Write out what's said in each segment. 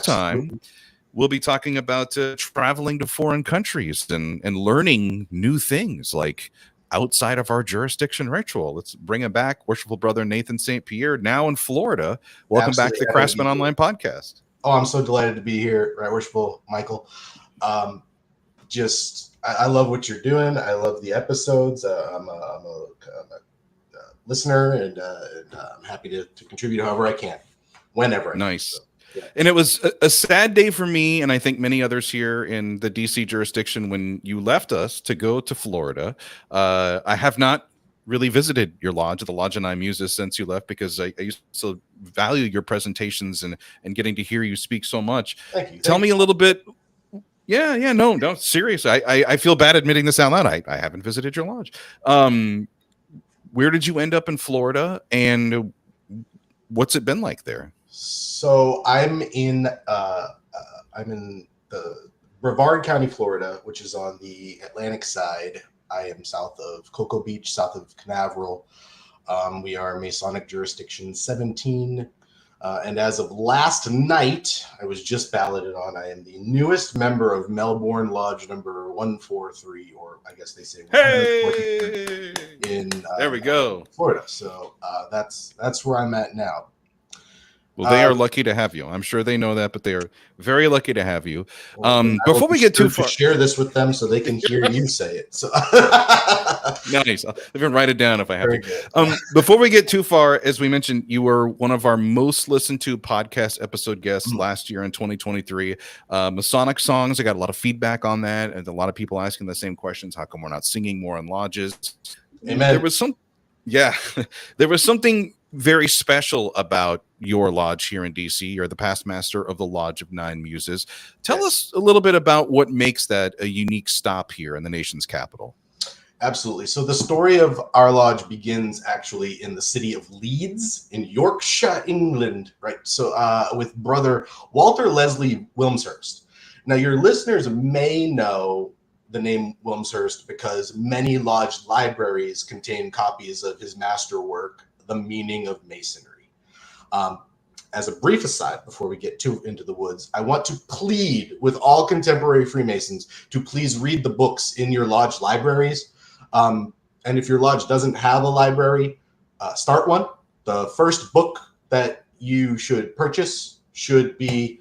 time, we'll be talking about traveling to foreign countries and learning new things like outside of our jurisdiction ritual. Let's bring it back. Worshipful Brother Nathan St. Pierre, now in Florida. Welcome back to the Craftsmen Online podcast. Oh, I'm so delighted to be here, Right Worshipful Michael. I love what you're doing. I love the episodes. I'm a listener, and I'm happy to contribute however I can, whenever. Nice. So, yeah. And it was a sad day for me, and I think many others here in the DC jurisdiction, when you left us to go to Florida. I have not really visited your lodge, the Lodge of Nine Muses, since you left, because I used to value your presentations and getting to hear you speak so much. Thank you. Tell me a little bit. No, serious. I feel bad admitting this out loud. I haven't visited your lodge. Where did you end up in Florida, and what's it been like there? So I'm in the Brevard County, Florida, which is on the Atlantic side. I am south of Cocoa Beach, south of Canaveral. We are Masonic jurisdiction 17. And as of last night, I was just balloted on. I am the newest member of Melbourne Lodge number 143, or I guess they say in there we go, Florida. So that's where I'm at now. Well, they are lucky to have you. I'm sure they know that, but they are very lucky to have you. Before we get too far, share this with them so they can hear you say it. So nice. I'll even write it down if I have to. Before we get too far, as we mentioned, you were one of our most listened to podcast episode guests last year in 2023. Masonic songs. I got a lot of feedback on that, and a lot of people asking the same questions. How come we're not singing more in lodges? Amen. There was something very special about your lodge here in DC. You're the past master of the Lodge of Nine Muses. Tell us a little bit about what makes that a unique stop here in the nation's capital. Absolutely. So the story of our lodge begins actually in the city of Leeds in Yorkshire, England, right? So with Brother Walter Leslie Wilmshurst. Now your listeners may know the name Wilmshurst because many lodge libraries contain copies of his masterwork, The Meaning of Masonry. As a brief aside, before we get too into the woods, I want to plead with all contemporary Freemasons to please read the books in your lodge libraries. And if your lodge doesn't have a library, start one. The first book that you should purchase should be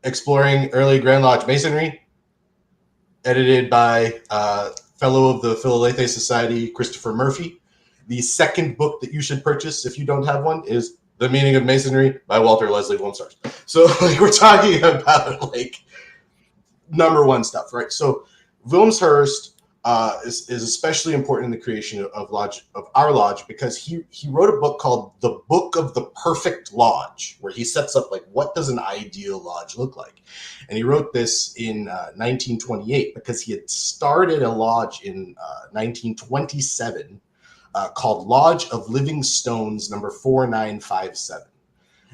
Exploring Early Grand Lodge Masonry, edited by fellow of the Philalethes Society, Christopher Murphy. The second book that you should purchase, if you don't have one, is The Meaning of Masonry by Walter Leslie Wilmshurst. So we're talking about number one stuff, right? So Wilmshurst is especially important in the creation of our lodge because he wrote a book called The Book of the Perfect Lodge, where he sets up what does an ideal lodge look like. And he wrote this in 1928 because he had started a lodge in 1927 called Lodge of Living Stones number 4957.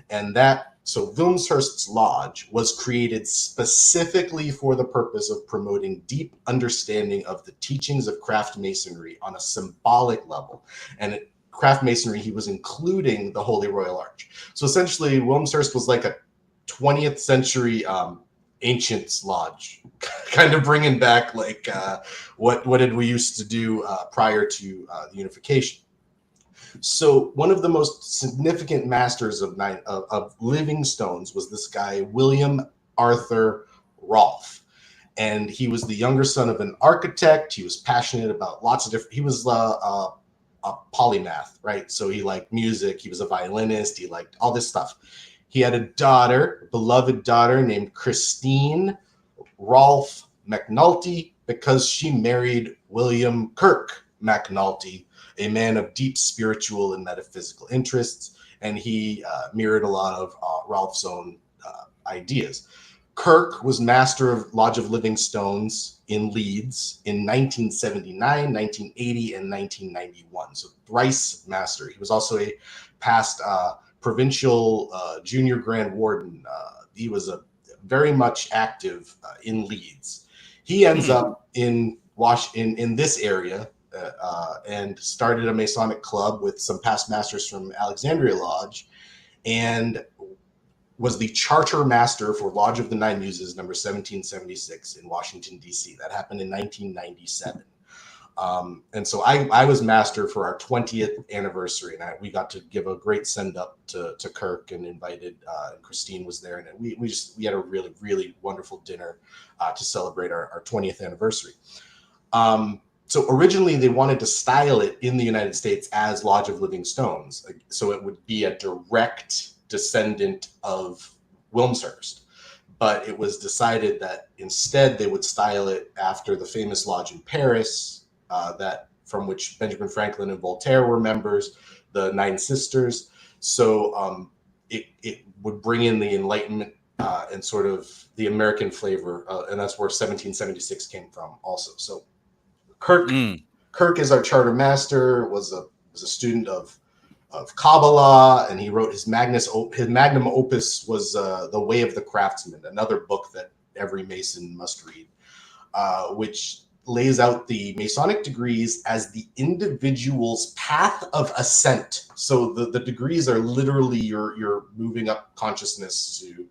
And so Wilmshurst's lodge was created specifically for the purpose of promoting deep understanding of the teachings of craft masonry on a symbolic level. And craft masonry, he was including the Holy Royal Arch. So essentially, Wilmshurst was like a 20th century Ancients Lodge, kind of bringing back what did we used to do prior to the unification. So one of the most significant masters of living stones was this guy, William Arthur Rolfe. And he was the younger son of an architect. He was passionate about lots of different, he was a polymath, right? So he liked music. He was a violinist. He liked all this stuff. He had a beloved daughter named Christine Rolfe McNulty because she married William Kirk McNulty, a man of deep spiritual and metaphysical interests, and he mirrored a lot of Rolfe's own ideas. Kirk was master of Lodge of Living Stones in Leeds in 1979, 1980, and 1991. So thrice master. He was also a past provincial junior grand warden. He was very much active in Leeds. He ends up in this area and started a Masonic club with some past masters from Alexandria Lodge, and was the charter master for Lodge of the Nine Muses, number 1776 in Washington, D.C. That happened in 1997. And so I was master for our 20th anniversary, and we got to give a great send up to Kirk and invited, Christine was there, and we had a really, really wonderful dinner to celebrate our 20th anniversary. So originally they wanted to style it in the United States as Lodge of Living Stones, so it would be a direct descendant of Wilmshurst. But it was decided that instead they would style it after the famous lodge in Paris, that from which Benjamin Franklin and Voltaire were members, the Nine Sisters. So it would bring in the Enlightenment and sort of the American flavor, and that's where 1776 came from also. So Kirk is our charter master, was a student of Kabbalah, and he wrote his magnum opus was The Way of the Craftsmen, another book that every Mason must read, which lays out the Masonic degrees as the individual's path of ascent. So the degrees are literally you're moving up consciousness to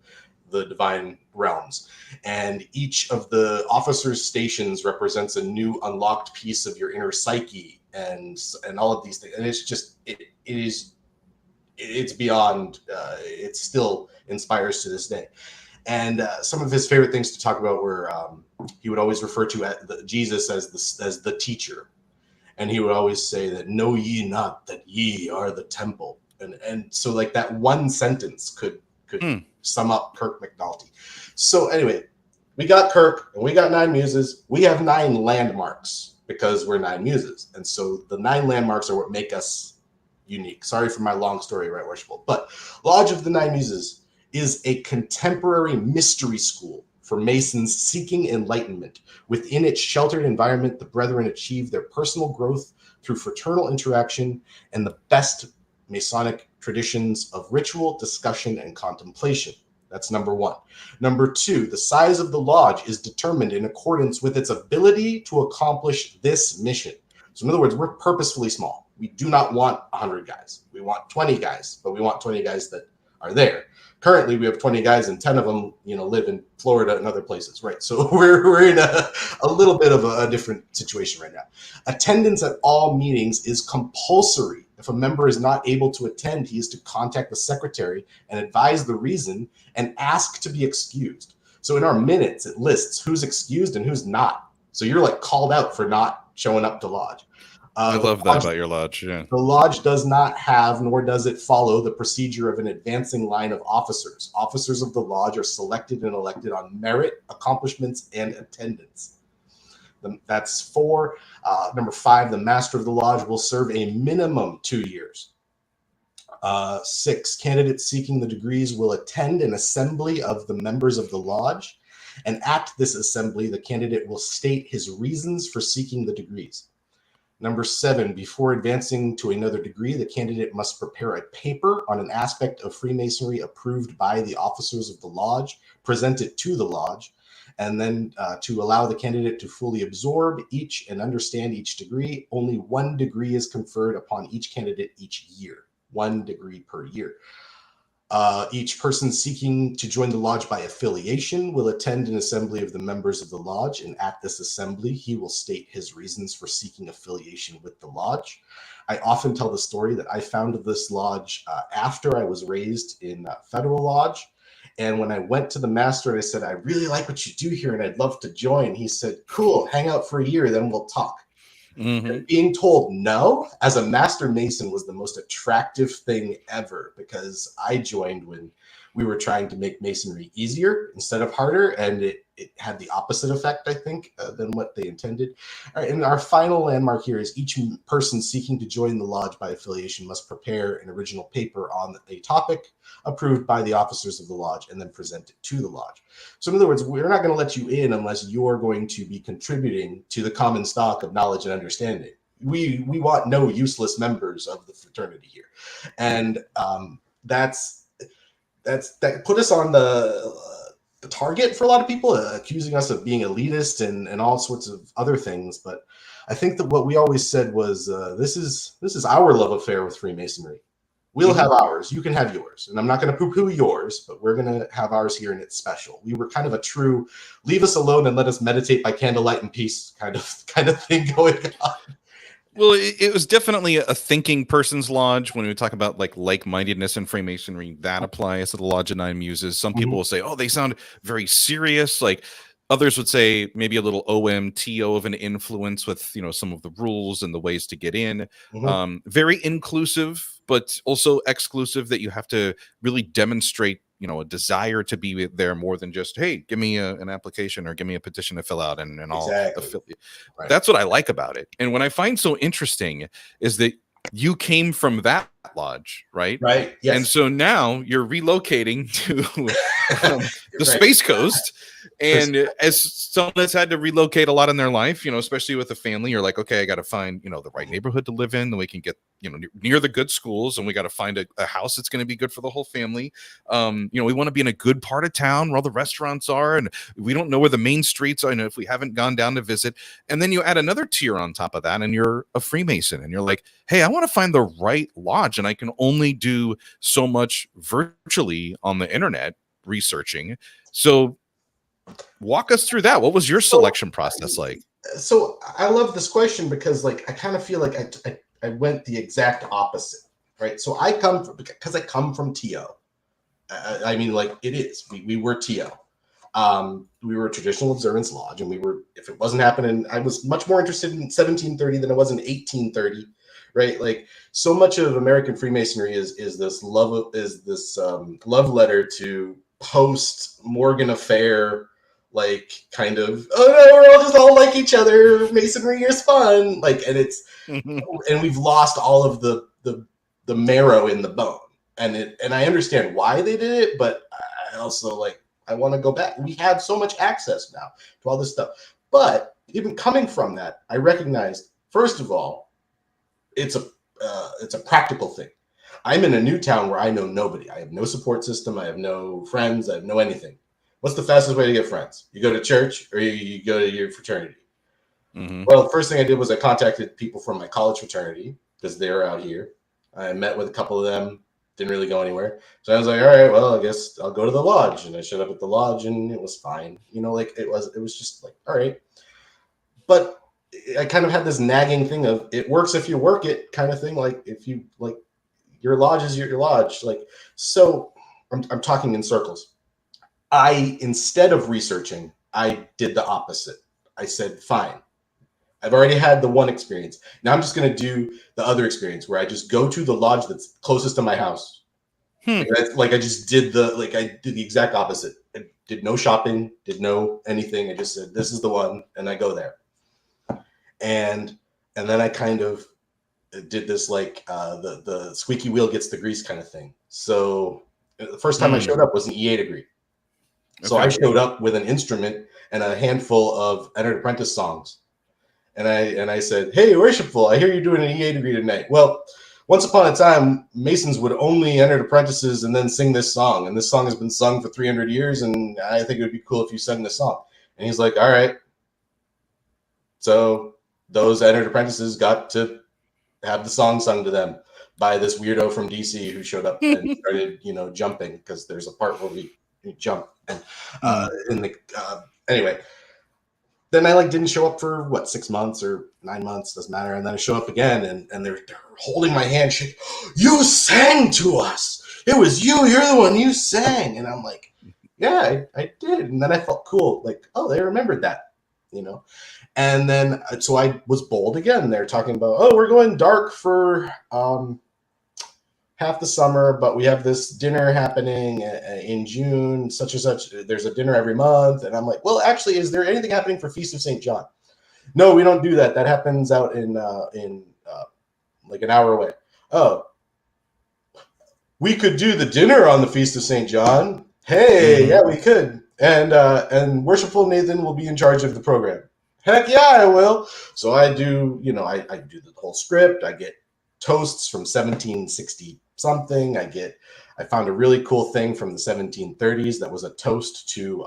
the divine realms, and each of the officers' stations represents a new unlocked piece of your inner psyche, and all of these things. And it's just it's beyond. It still inspires to this day. And some of his favorite things to talk about were he would always refer to Jesus as the teacher, and he would always say that know ye not that ye are the temple, and so like that one sentence could sum up Kirk McNulty. So anyway, we got Kirk and we got Nine Muses. We have 9 landmarks because we're 9 muses, and so the 9 landmarks are what make us unique. Sorry for my long story, Right Worshipful, but Lodge of the Nine Muses is a contemporary mystery school for Masons seeking enlightenment. Within its sheltered environment, the brethren achieve their personal growth through fraternal interaction and the best Masonic traditions of ritual, discussion, and contemplation. That's number 1. Number 2, the size of the lodge is determined in accordance with its ability to accomplish this mission. So in other words, we're purposefully small. We do not want 100 guys. We want 20 guys, but we want 20 guys that are there. Currently, we have 20 guys, and 10 of them, live in Florida and other places, right? So we're in a little bit of a different situation right now. Attendance at all meetings is compulsory. If a member is not able to attend, he is to contact the secretary and advise the reason and ask to be excused. So in our minutes, it lists who's excused and who's not. So you're like called out for not showing up to lodge. I love that about your lodge. Yeah. The lodge does not have, nor does it follow, the procedure of an advancing line of officers. Officers of the lodge are selected and elected on merit, accomplishments, and attendance. That's 4. Number 5, the master of the lodge will serve a minimum 2 years. 6, candidates seeking the degrees will attend an assembly of the members of the lodge, and at this assembly, the candidate will state his reasons for seeking the degrees. Number 7, before advancing to another degree, the candidate must prepare a paper on an aspect of Freemasonry approved by the officers of the lodge, present it to the lodge, and then to allow the candidate to fully absorb each and understand each degree. Only 1 degree is conferred upon each candidate each year, 1 degree per year. Each person seeking to join the lodge by affiliation will attend an assembly of the members of the lodge, and at this assembly, he will state his reasons for seeking affiliation with the lodge. I often tell the story that I founded this lodge after I was raised in Federal Lodge, and when I went to the master and I said, I really like what you do here and I'd love to join, he said, cool, hang out for a year, then we'll talk. Mm-hmm. Being told no as a master Mason was the most attractive thing ever, because I joined when we were trying to make Masonry easier instead of harder, and it had the opposite effect, I think, than what they intended. All right, and our final landmark here is each person seeking to join the lodge by affiliation must prepare an original paper on a topic approved by the officers of the lodge and then present it to the lodge. So in other words, we're not going to let you in unless you're going to be contributing to the common stock of knowledge and understanding. We want no useless members of the fraternity here. And that put us on the target for a lot of people, accusing us of being elitist and all sorts of other things. But I think that what we always said was this is our love affair with Freemasonry. We'll have ours. You can have yours. And I'm not going to poo-poo yours, but we're going to have ours here, and it's special. We were kind of a true leave us alone and let us meditate by candlelight and peace kind of thing going on. Well, it was definitely a thinking person's lodge. When we talk about like-mindedness in Freemasonry, that applies to the Lodge of Nine Muses. Some people will say, oh, they sound very serious. Like others would say maybe a little OMTO of an influence with, some of the rules and the ways to get in. Very inclusive, but also exclusive, that you have to really demonstrate a desire to be there more than just, hey, give me an application or give me a petition to fill out and all. Exactly. Right. That's what I like about it. And what I find so interesting is that you came from that lodge, right? Right. Yes. And so now you're relocating to the Space Coast. And as someone that's had to relocate a lot in their life, especially with a family, you're like, okay, I got to find, the right neighborhood to live in. Then we can get, near the good schools, and we got to find a house that's going to be good for the whole family. We want to be in a good part of town where all the restaurants are, and we don't know where the main streets are, if we haven't gone down to visit. And then you add another tier on top of that, and you're a Freemason, and you're like, hey, I want to find the right lodge, and I can only do so much virtually on the internet researching. So walk us through that. What was your selection process like? So I love this question because I kind of feel like I went the exact opposite, right? So I come from TO. I mean, it is. We were TO. We were a traditional observance lodge, and if it wasn't happening, I was much more interested in 1730 than I was in 1830, right? So much of American Freemasonry is this love letter to post Morgan affair, kind of, oh no, we're all like each other. Masonry is fun, and it's, and we've lost all of the marrow in the bone, and I understand why they did it, but I also I want to go back. We have so much access now to all this stuff, but even coming from that, I recognized, first of all, it's a practical thing. I'm in a new town where I know nobody. I have no support system. I have no friends. I have no anything. What's the fastest way to get friends? You go to church, or you go to your fraternity. Well, the first thing I did was I contacted people from my college fraternity because they were out here. I met with a couple of them, didn't really go anywhere. So I was like, all right, well, I guess I'll go to the lodge. And I showed up at the lodge, and it was fine. It was just all right. But I kind of had this nagging thing of, it works if you work it kind of thing. If you your lodge is your lodge. So I'm talking in circles. Instead of researching, I did the opposite. I said, fine, I've already had the one experience. Now I'm just going to do the other experience where I just go to the lodge that's closest to my house. I just did I did the exact opposite. I did no shopping, did no anything. I just said, this is the one, and I go there. And then I kind of did this the squeaky wheel gets the grease kind of thing. So the first time I showed up was an EA degree. So I showed up with an instrument and a handful of Entered Apprentice songs. And I said, hey, Worshipful, I hear you're doing an EA degree tonight. Well, once upon a time, Masons would only enter apprentices and then sing this song. And this song has been sung for 300 years, and I think it would be cool if you sang this song. And he's like, all right. So those entered apprentices got to have the song sung to them by this weirdo from DC who showed up and started, jumping, because there's a part where we jump. And anyway, then I didn't show up for 6 months or 9 months, doesn't matter. And then I show up again, and they're holding my hand, shaking. You sang to us. It was you. You're the one. You sang. And I'm like, yeah, I did. And then I felt cool. Oh, they remembered that, And then, so I was bold again. They're talking about, oh, we're going dark for half the summer, but we have this dinner happening in June, such and such. There's a dinner every month. And I'm like, well, actually, is there anything happening for Feast of St. John? No, we don't do that. That happens out in an hour away. Oh, we could do the dinner on the Feast of St. John. Hey, yeah, we could. And Worshipful Nathan will be in charge of the program. Heck yeah, I will. So I do, I do the whole script. I get toasts from 1760 something. I found a really cool thing from the 1730s that was a toast to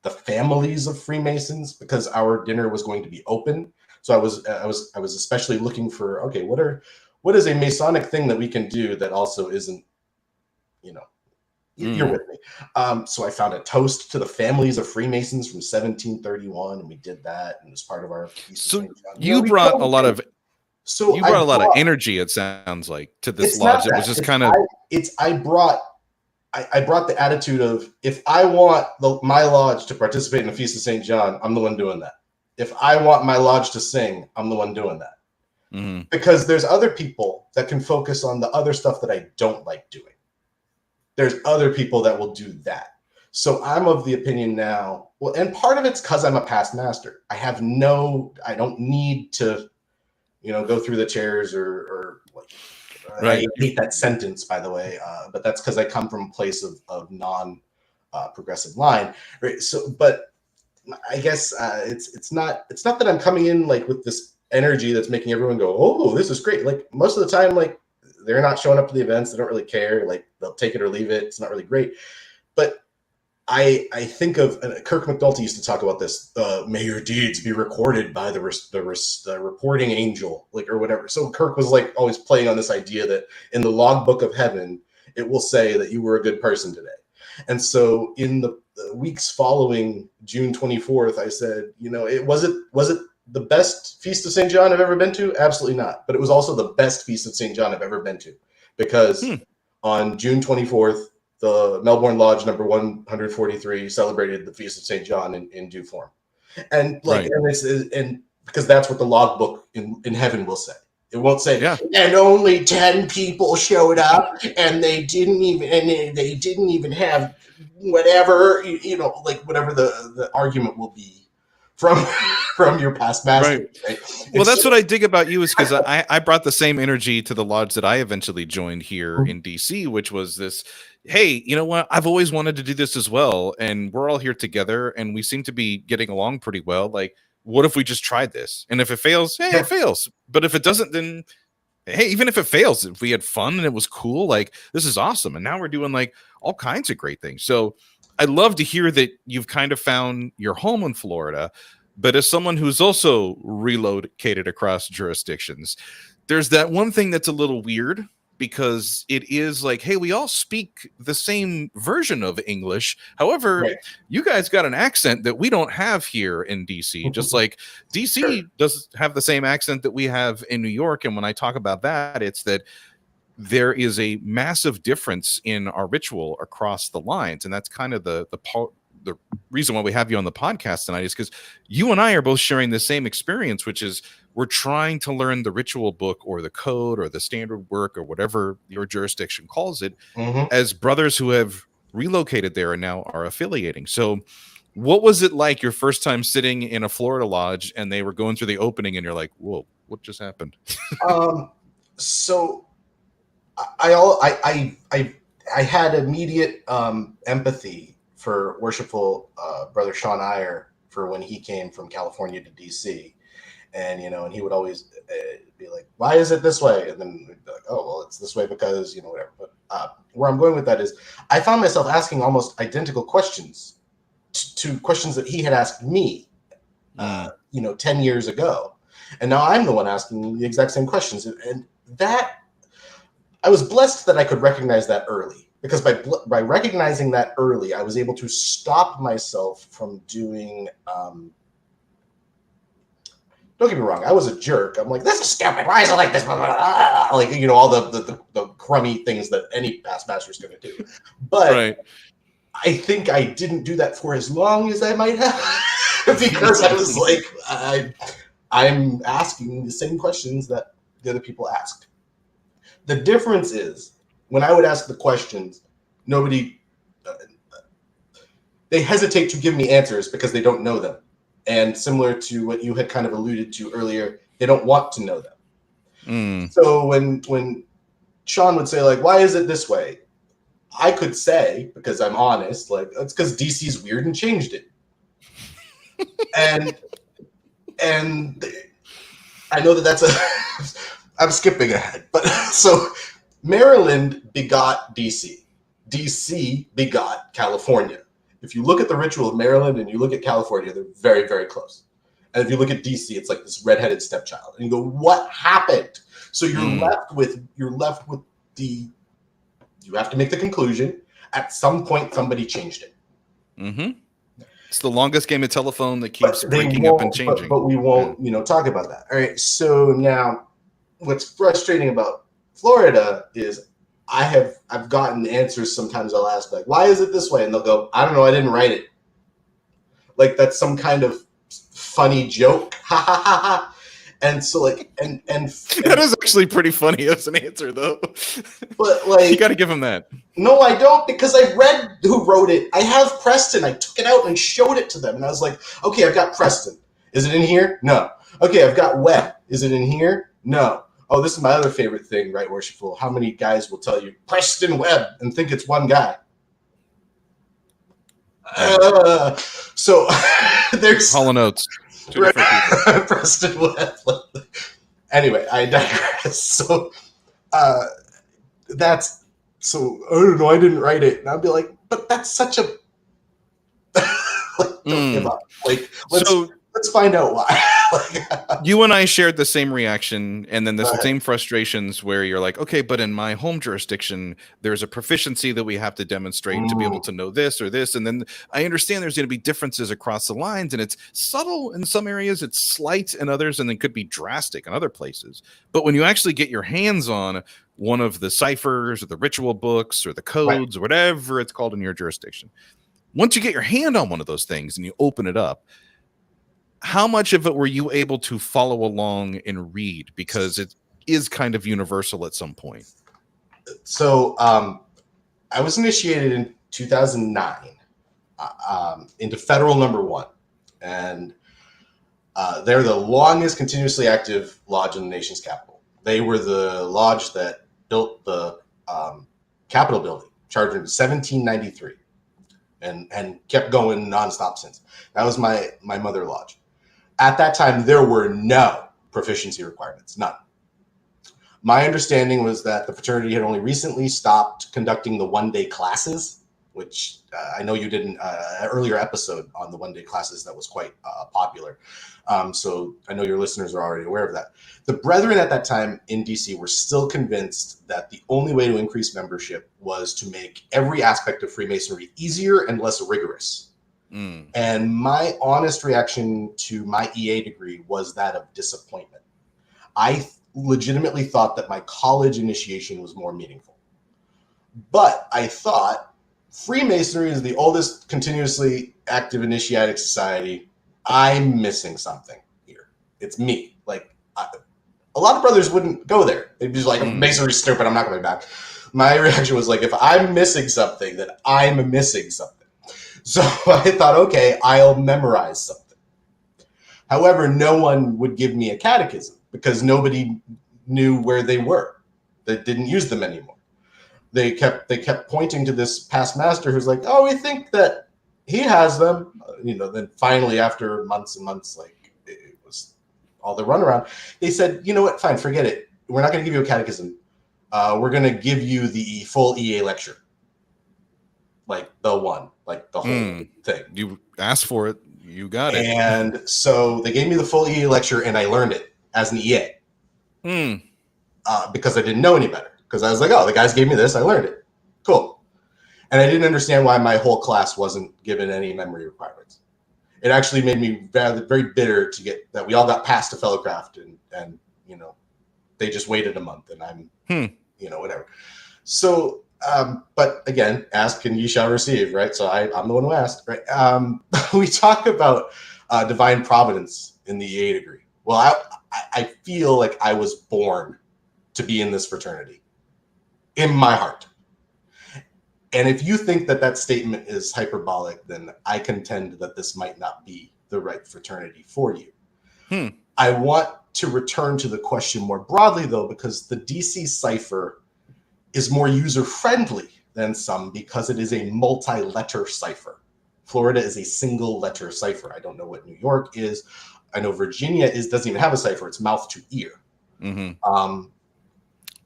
the families of Freemasons, because our dinner was going to be open. So I was especially looking for, okay, what what is a Masonic thing that we can do that also isn't, you know, you're with me. So I found a toast to the families of Freemasons from 1731, and we did that, and it was part of our Feast of So St. John. you brought a lot of So you I brought a lot of brought, energy, it sounds like, to this it's lodge. not It was that. just It's kind of I brought the attitude of, if I want my lodge to participate in the Feast of St. John, I'm the one doing that. If I want my lodge to sing, I'm the one doing that. Because there's other people that can focus on the other stuff that I don't like doing. There's other people that will do that. So I'm of the opinion now, well, and part of it's because I'm a past master. I don't need to, go through the chairs or right. I hate that sentence, by the way, but that's because I come from a place of non-progressive line, right? So, but I guess it's not that I'm coming in like with this energy that's making everyone go, oh, this is great. Like most of the time, like they're not showing up to the events. They don't really care. Like they'll take it or leave it. It's not really great. But I think of Kirk McNulty used to talk about this. May your deeds be recorded by the reporting angel, like or whatever. So Kirk was like always playing on this idea that in the logbook of heaven, it will say that you were a good person today. And so in the weeks following June 24th, I said, was it the best Feast of St. John I've ever been to? Absolutely not. But it was also the best Feast of St. John I've ever been to, because on June 24th, the Melbourne Lodge number 143 celebrated the Feast of St. John in due form. And like, and because that's what the logbook in heaven will say. It won't say, and only 10 people showed up, and they didn't even have whatever, like whatever the argument will be from your past master. Right? Well, that's what I dig about you, is because I brought the same energy to the lodge that I eventually joined here in DC, which was this, hey, you know what? I've always wanted to do this as well, and we're all here together, and we seem to be getting along pretty well. Like, what if we just tried this? And if it fails, hey, it fails. But if it doesn't, then hey, even if it fails, if we had fun and it was cool, like this is awesome. And now we're doing like all kinds of great things. So I'd love to hear that you've kind of found your home in Florida. But as someone who's also relocated across jurisdictions, there's that one thing that's a little weird, because it is like, hey, we all speak the same version of English. However, you guys got an accent that we don't have here in DC, just like DC doesn't have the same accent that we have in New York. And when I talk about that, it's that there is a massive difference in our ritual across the lines. And that's kind of the reason why we have you on the podcast tonight, is because you and I are both sharing the same experience, which is we're trying to learn the ritual book or the code or the standard work or whatever your jurisdiction calls it, as brothers who have relocated there and now are affiliating. So what was it like your first time sitting in a Florida lodge and they were going through the opening and you're like, whoa, what just happened? So I had immediate empathy for worshipful Brother Sean Iyer for when he came from California to DC. And, and he would always be like, why is it this way? And then we'd be like, oh, well, it's this way because, whatever. But where I'm going with that is I found myself asking almost identical questions to questions that he had asked me, 10 years ago. And now I'm the one asking the exact same questions. And that, I was blessed that I could recognize that early, because by recognizing that early, I was able to stop myself from doing, don't get me wrong, I was a jerk. I'm like, this is stupid. Why is it like this? Like, all the crummy things that any past master is going to do. But I think I didn't do that for as long as I might have, because I was like, I'm asking the same questions that the other people asked. The difference is when I would ask the questions, nobody, they hesitate to give me answers because they don't know them. And similar to what you had kind of alluded to earlier, they don't want to know them. So when Sean would say, like, why is it this way? I could say, because I'm honest, like, it's because DC's weird and changed it. and I know that's I'm skipping ahead. But so Maryland begot DC. DC begot California. If you look at the ritual of Maryland and you look at California, they're very, very close. And if you look at DC, it's like this redheaded stepchild. And you go, what happened? So you're left with the. You have to make the conclusion. At some point, somebody changed it. Mm-hmm. It's the longest game of telephone that keeps breaking up and changing. But we won't, talk about that. All right. So now, what's frustrating about Florida is I've gotten answers. Sometimes I'll ask like, "Why is it this way?" And they'll go, "I don't know. I didn't write it." Like that's some kind of funny joke. Ha ha ha ha. And so like and that is actually pretty funny as an answer though. But like you got to give him that. No, I don't, because I read who wrote it. I have Preston. I took it out and showed it to them, and I was like, "Okay, I've got Preston. Is it in here? No. Okay, I've got Webb. Is it in here? No. Oh, this is my other favorite thing, right, Worshipful? How many guys will tell you Preston Webb and think it's one guy? So there's Hall & Oates. Preston Webb. Anyway, I digress. So that's so I don't know. I didn't write it, and I'd be like, but that's such a don't give up. Like let's find out why. You and I shared the same reaction, and then the same frustrations where you're like, okay, but in my home jurisdiction, there's a proficiency that we have to demonstrate to be able to know this or this. And then I understand there's going to be differences across the lines, and it's subtle in some areas, it's slight in others, and it could be drastic in other places. But when you actually get your hands on one of the ciphers or the ritual books or the codes or whatever it's called in your jurisdiction, once you get your hand on one of those things and you open it up, how much of it were you able to follow along and read? Because it is kind of universal at some point. So I was initiated in 2009 into Federal Number 1. And they're the longest continuously active lodge in the nation's capital. They were the lodge that built the Capitol building, chartered in 1793, and kept going nonstop since. That was my mother lodge. At that time, there were no proficiency requirements, none. My understanding was that the fraternity had only recently stopped conducting the one-day classes, which I know you did an earlier episode on the one-day classes that was quite popular. So I know your listeners are already aware of that. The brethren at that time in DC were still convinced that the only way to increase membership was to make every aspect of Freemasonry easier and less rigorous. And my honest reaction to my EA degree was that of disappointment. I legitimately thought that my college initiation was more meaningful. But I thought Freemasonry is the oldest continuously active initiatic society. I'm missing something here. It's me. Like, a lot of brothers wouldn't go there. They'd be like, Masonry's stupid, I'm not going back. My reaction was like, if I'm missing something, then I'm missing something. So I thought, okay, I'll memorize something. However, no one would give me a catechism because nobody knew where they were. They didn't use them anymore. They kept pointing to this past master who's like, oh, we think that he has them. Then finally, after months and months, like it was all the runaround, they said, you know what, fine, forget it. We're not going to give you a catechism. We're going to give you the full EA lecture. Like the whole thing. You asked for it, you got it. And so they gave me the full EA lecture, and I learned it as an EA because I didn't know any better. Because I was like, oh, the guys gave me this, I learned it. Cool. And I didn't understand why my whole class wasn't given any memory requirements. It actually made me very, very bitter to get that we all got past a fellow craft, and they just waited a month, and I'm whatever. So. But again, ask and ye shall receive, right? So I'm the one who asked, right? We talk about divine providence in the EA degree. Well, I feel like I was born to be in this fraternity in my heart. And if you think that statement is hyperbolic, then I contend that this might not be the right fraternity for you. I want to return to the question more broadly, though, because the DC cipher is more user-friendly than some because it is a multi-letter cipher. Florida is a single-letter cipher. I don't know what New York is. I know Virginia doesn't even have a cipher. It's mouth to ear. New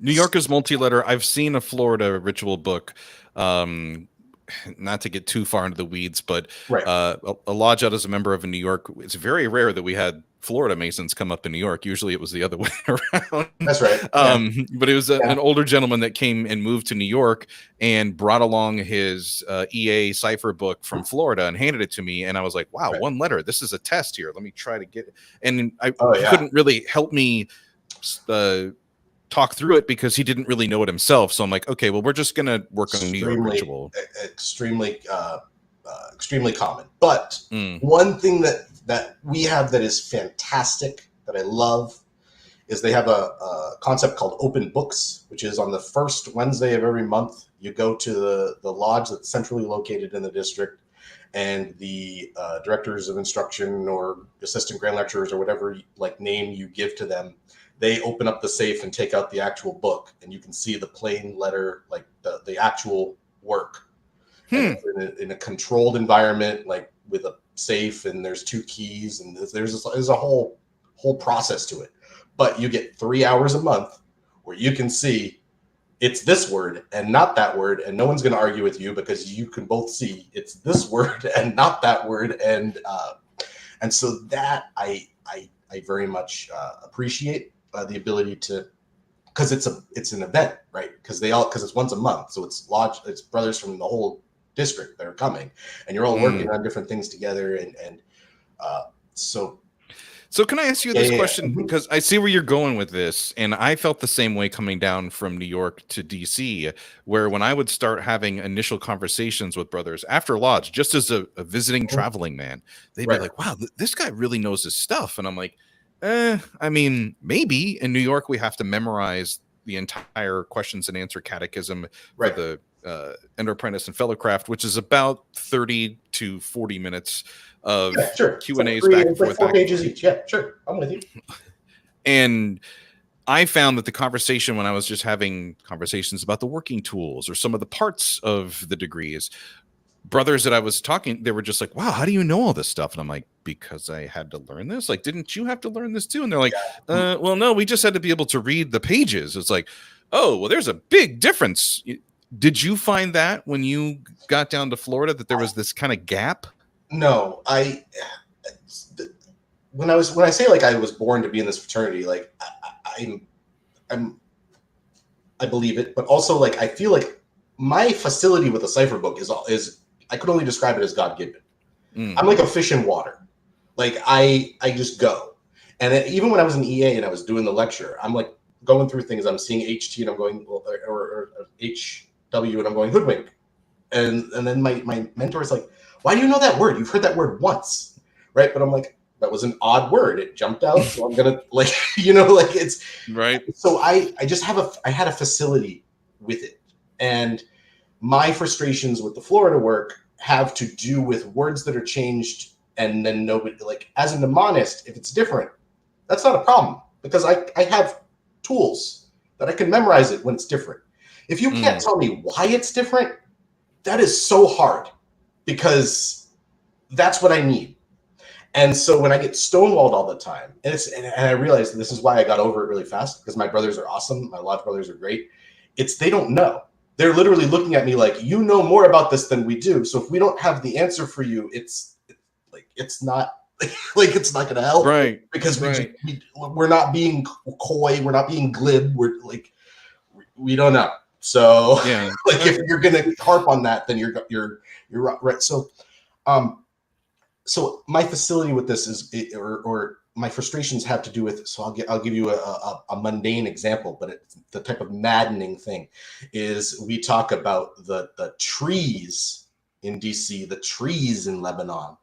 York is multi-letter. I've seen a Florida ritual book. Not to get too far into the weeds, but a lodge out as a member of in New York, it's very rare that we had Florida Masons come up in New York. Usually it was the other way around. That's right. But it was an older gentleman that came and moved to New York and brought along his EA cipher book from Florida and handed it to me. And I was like, wow, one letter. This is a test here. Let me try to get it. And he couldn't really help me talk through it because he didn't really know it himself. So I'm like, okay, well, we're just going to work on New York ritual. Extremely common. But one thing that we have that is fantastic, that I love, is they have a concept called open books, which is on the first Wednesday of every month. You go to the lodge that's centrally located in the district, and the directors of instruction or assistant grand lecturers or whatever name you give to them, they open up the safe and take out the actual book, and you can see the plain letter, like the actual work. In a controlled environment, like with a safe, and there's 2 keys, and there's a whole process to it. But you get 3 hours a month where you can see it's this word and not that word, and no one's going to argue with you because you can both see it's this word and not that word, and so that I very much appreciate the ability to, because it's an event, right? Because it's once a month, so it's brothers from the whole district that are coming, and you're all working on different things together, and so can I ask you this question? Because I see where you're going with this, and I felt the same way coming down from New York to DC, where when I would start having initial conversations with brothers after lodge, just as a visiting traveling man, they'd be like, wow, this guy really knows his stuff. And I'm like, I mean, maybe in New York we have to memorize the entire questions and answer catechism for the Ender Apprentice and Fellow Craft, which is about 30 to 40 minutes of Q&As back and forth. 4 pages each. Yeah, sure. I'm with you. And I found that the conversation, when I was just having conversations about the working tools or some of the parts of the degrees, brothers that I was talking, they were just like, wow, how do you know all this stuff? And I'm like, because I had to learn this. Like, didn't you have to learn this too? And they're like, well, no, we just had to be able to read the pages. It's like, oh, well, there's a big difference. Did you find that when you got down to Florida that there was this kind of gap? No, when I say like I was born to be in this fraternity, like I believe it, but also like I feel like my facility with a cipher book is I could only describe it as God-given. I'm like a fish in water. Like I just go, and then even when I was in EA and I was doing the lecture, I'm like going through things. I'm seeing HT and I'm going or HW and I'm going hoodwink, and then my mentor is like, why do you know that word? You've heard that word once, right? But I'm like, that was an odd word. It jumped out, so I'm gonna it's right. So I just I had a facility with it, and my frustrations with the Florida work have to do with words that are changed, and then nobody, like, as a mnemonist, if it's different, that's not a problem because I have tools that I can memorize it when it's different. If you can't tell me why it's different, that is so hard. Because that's what I need. And so when I get stonewalled all the time, and I realize this is why I got over it really fast, because my brothers are awesome. My lodge brothers are great. They don't know. They're literally looking at me like, you know more about this than we do. So if we don't have the answer for you, it's not it's not going to help. Right. Because we're not being coy. We're not being glib. We're like, we don't know. So if you're going to harp on that, then you're right. So, so my facility with this is, or my frustrations have to do with. So I'll give you a mundane example, but the type of maddening thing is we talk about the trees in DC, the trees in Lebanon,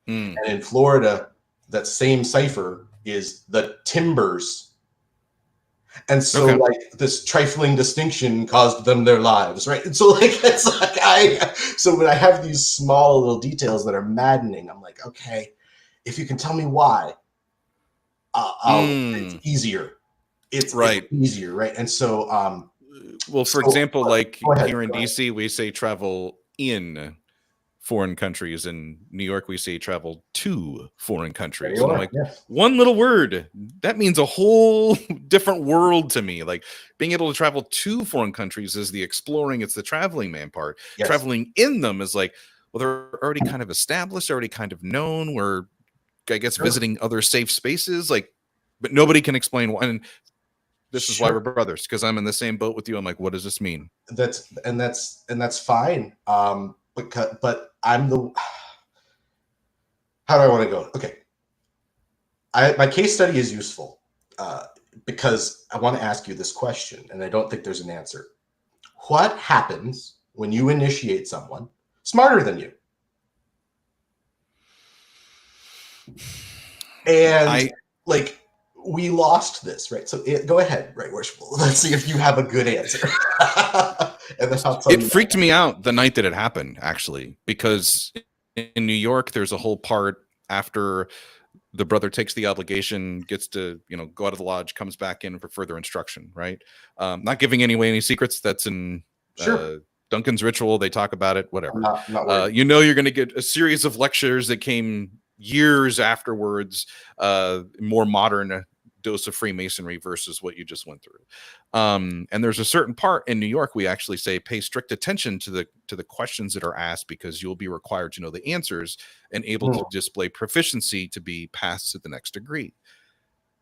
and in Florida, that same cipher is the timbers. And so like this trifling distinction caused them their lives, right? And so it's like so when I have these small little details that are maddening, I'm like, okay, if you can tell me why, it's easier. It's easier, right? And so well, for example, like here in DC, we say travel in foreign countries. In New York, we say travel to foreign countries. And I'm like, one little word, that means a whole different world to me. Like being able to travel to foreign countries is the exploring, it's the traveling man part. Traveling in them is like, well, they're already kind of established, already kind of known. We're I guess, visiting other safe spaces, like, but nobody can explain why. And this is why we're brothers, because I'm in the same boat with you. I'm like, what does this mean? That's fine. But I'm the, how do I want to go? Okay. My case study is useful because I want to ask you this question, and I don't think there's an answer. What happens when you initiate someone smarter than you? And we lost this, right? So go ahead, right, Worshipful. Let's see if you have a good answer. And then it freaked me out the night that it happened, actually, because in New York, there's a whole part after the brother takes the obligation, gets to, go out of the lodge, comes back in for further instruction, right? Not giving away any secrets. That's in Duncan's ritual. They talk about it, whatever. Not you're going to get a series of lectures that came years afterwards, more modern dose of Freemasonry versus what you just went through. And there's a certain part in New York, we actually say, pay strict attention to the questions that are asked, because you'll be required to know the answers and able to display proficiency to be passed to the next degree.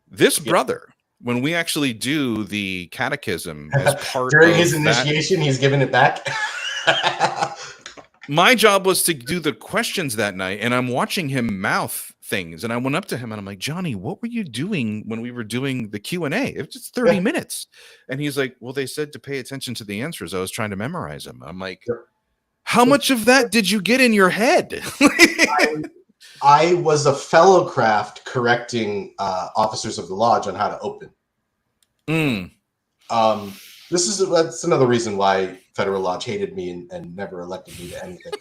This brother, when we actually do the catechism as part during his initiation, he's giving it back. My job was to do the questions that night, and I'm watching him mouth things, and I went up to him and I'm like, Johnny, what were you doing when we were doing the Q&A? It was just 30 minutes. And he's like, well, they said to pay attention to the answers. I was trying to memorize them. I'm like, how much of that did you get in your head? I was a fellow craft correcting officers of the lodge on how to open. That's another reason why Federal Lodge hated me and never elected me to anything.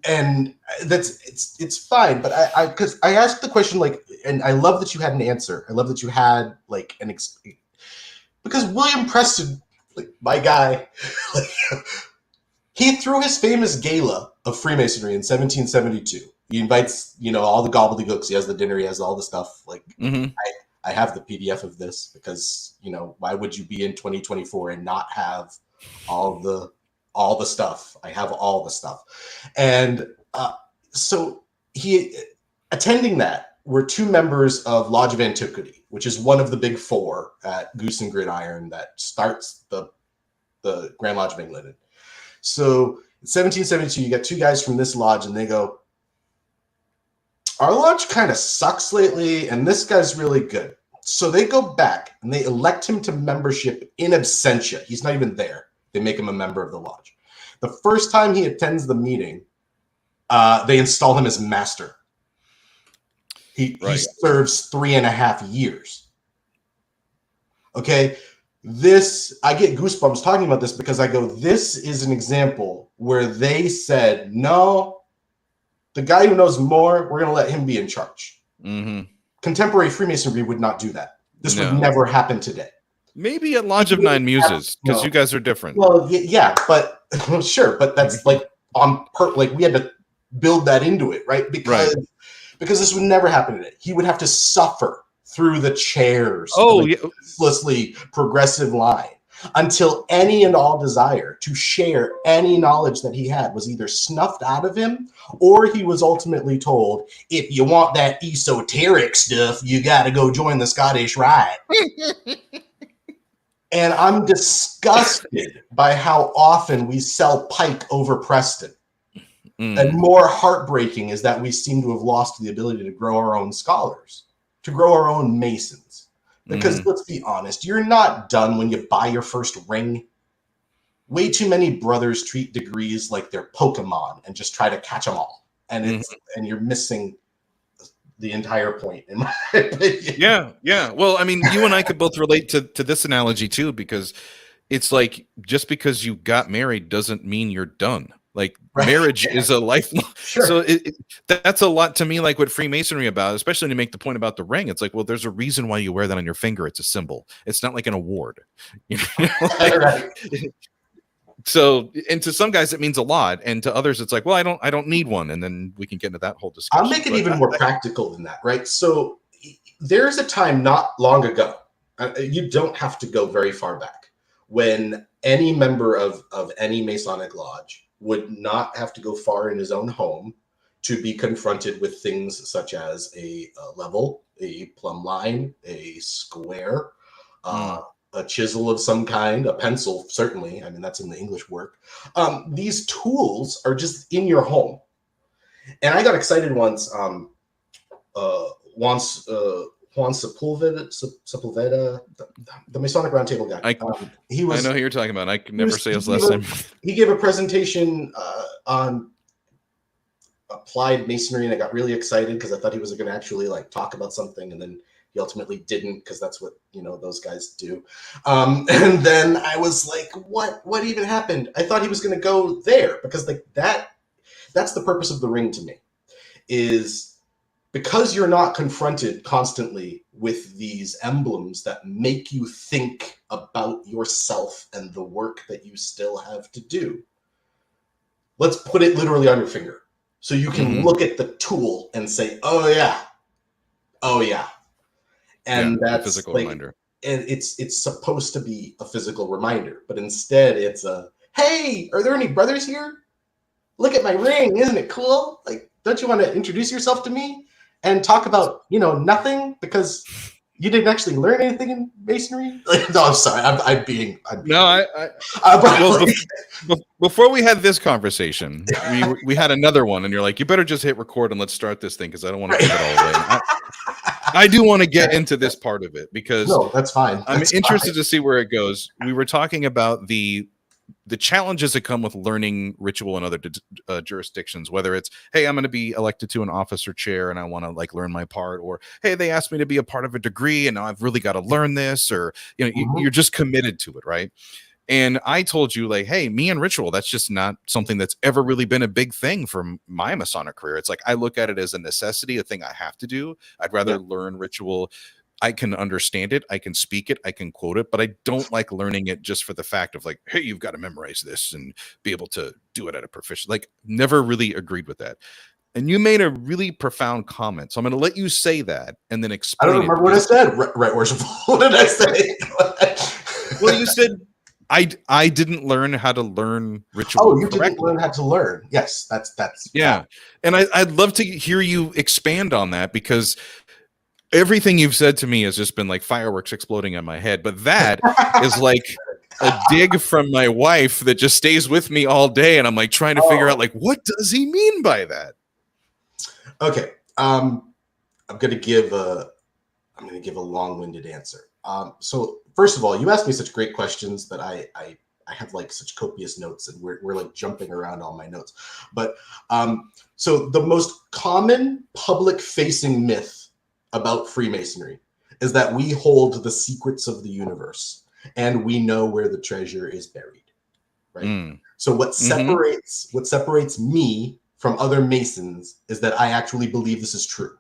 And it's fine, but because I asked the question, and I love that you had an answer. I love that you had because William Preston, my guy, he threw his famous gala of Freemasonry in 1772. He invites, all the gobbledygooks. He has the dinner. He has all the stuff. I have the PDF of this because, why would you be in 2024 and not have all the stuff? I have all the stuff. And so attending that were two members of Lodge of Antiquity, which is one of the big four at Goose and Gridiron that starts the Grand Lodge of England. So in 1772, you got two guys from this lodge, and they go, our lodge kind of sucks lately, and this guy's really good. So they go back and they elect him to membership in absentia. He's not even there. They make him a member of the lodge. The first time he attends the meeting, they install him as master. He serves 3.5 years. Okay, I get goosebumps talking about this because I go, this is an example where they said, no, the guy who knows more, we're going to let him be in charge. Contemporary Freemasonry would not do that. This would never happen today. Maybe at Lodge of Nine Muses, because you guys are different. Well, yeah, but sure, but that's we had to build that into it, right? Because this would never happen today. He would have to suffer through the chairs of a uselessly progressive line until any and all desire to share any knowledge that he had was either snuffed out of him, or he was ultimately told, if you want that esoteric stuff, you got to go join the Scottish Rite. And I'm disgusted by how often we sell Pike over Preston. And more heartbreaking is that we seem to have lost the ability to grow our own scholars, to grow our own Masons. Because let's be honest, you're not done when you buy your first ring. Way too many brothers treat degrees like they're Pokemon and just try to catch them all. And and you're missing the entire point, in my opinion. Yeah. Well, I mean, you and I could both relate to this analogy too, because it's like, just because you got married doesn't mean you're done. Marriage is a lifelong. So that's a lot to me, like what Freemasonry about, especially when you make the point about the ring. It's like, well, there's a reason why you wear that on your finger. It's a symbol. It's not like an award. So, and to some guys it means a lot, and to others it's like, well, I don't need one, and then we can get into that whole discussion. I'll make it even more practical than that, right? So there's a time not long ago, you don't have to go very far back, when any member of any Masonic lodge would not have to go far in his own home to be confronted with things such as a level, a plumb line, a square, a chisel of some kind, a pencil, certainly. I mean, that's in the English work. These tools are just in your home. And I got excited once. Juan Sepulveda, the Masonic Roundtable guy. I know who you're talking about. I can never say his last name. He gave a presentation on applied masonry, and I got really excited because I thought he was going to actually like talk about something, and then he ultimately didn't, because that's what those guys do. And then I was like, what even happened? I thought he was going to go there, because like that's the purpose of the ring to me, is because you're not confronted constantly with these emblems that make you think about yourself and the work that you still have to do. Let's put it literally on your finger, so you can look at the tool and say, oh yeah. And that's a physical like, reminder. And it's supposed to be a physical reminder, but instead it's a, hey, are there any brothers here? Look at my ring, isn't it cool? Like, don't you want to introduce yourself to me and talk about, nothing, because you didn't actually learn anything in masonry? No, I'm sorry. I'm being no, before we had this conversation, we had another one, and you're like, you better just hit record and let's start this thing, because I don't want to give it all away. I do want to get into this part of it, because no, that's fine. I'm interested to see where it goes. We were talking about the challenges that come with learning ritual in other jurisdictions, whether it's, hey, I'm going to be elected to an office or chair and I want to like learn my part, or hey, they asked me to be a part of a degree and now I've really got to learn this, or you're just committed to it, right? And I told you, like, hey, me and ritual, that's just not something that's ever really been a big thing for my Masonic career. It's like, I look at it as a necessity, a thing I have to do. I'd rather learn ritual. I can understand it, I can speak it, I can quote it, but I don't like learning it just for the fact of like, hey, you've got to memorize this and be able to do it at a proficient. Like, never really agreed with that. And you made a really profound comment, so I'm going to let you say that and then explain. I don't remember what I said. Right, worshipful. What did I say? Well, you said I didn't learn how to learn ritual. Oh, you correctly. Didn't learn how to learn. Yes, that's yeah. And I'd love to hear you expand on that, because everything you've said to me has just been like fireworks exploding in my head. But that is like a dig from my wife that just stays with me all day. And I'm like trying to figure out, like, what does he mean by that? Okay. I'm going to give a long-winded answer. So first of all, you asked me such great questions that I have like such copious notes, and we're like jumping around all my notes. But so the most common public-facing myth about Freemasonry is that we hold the secrets of the universe and we know where the treasure is buried, right? So what separates me from other Masons is that I actually believe this is true.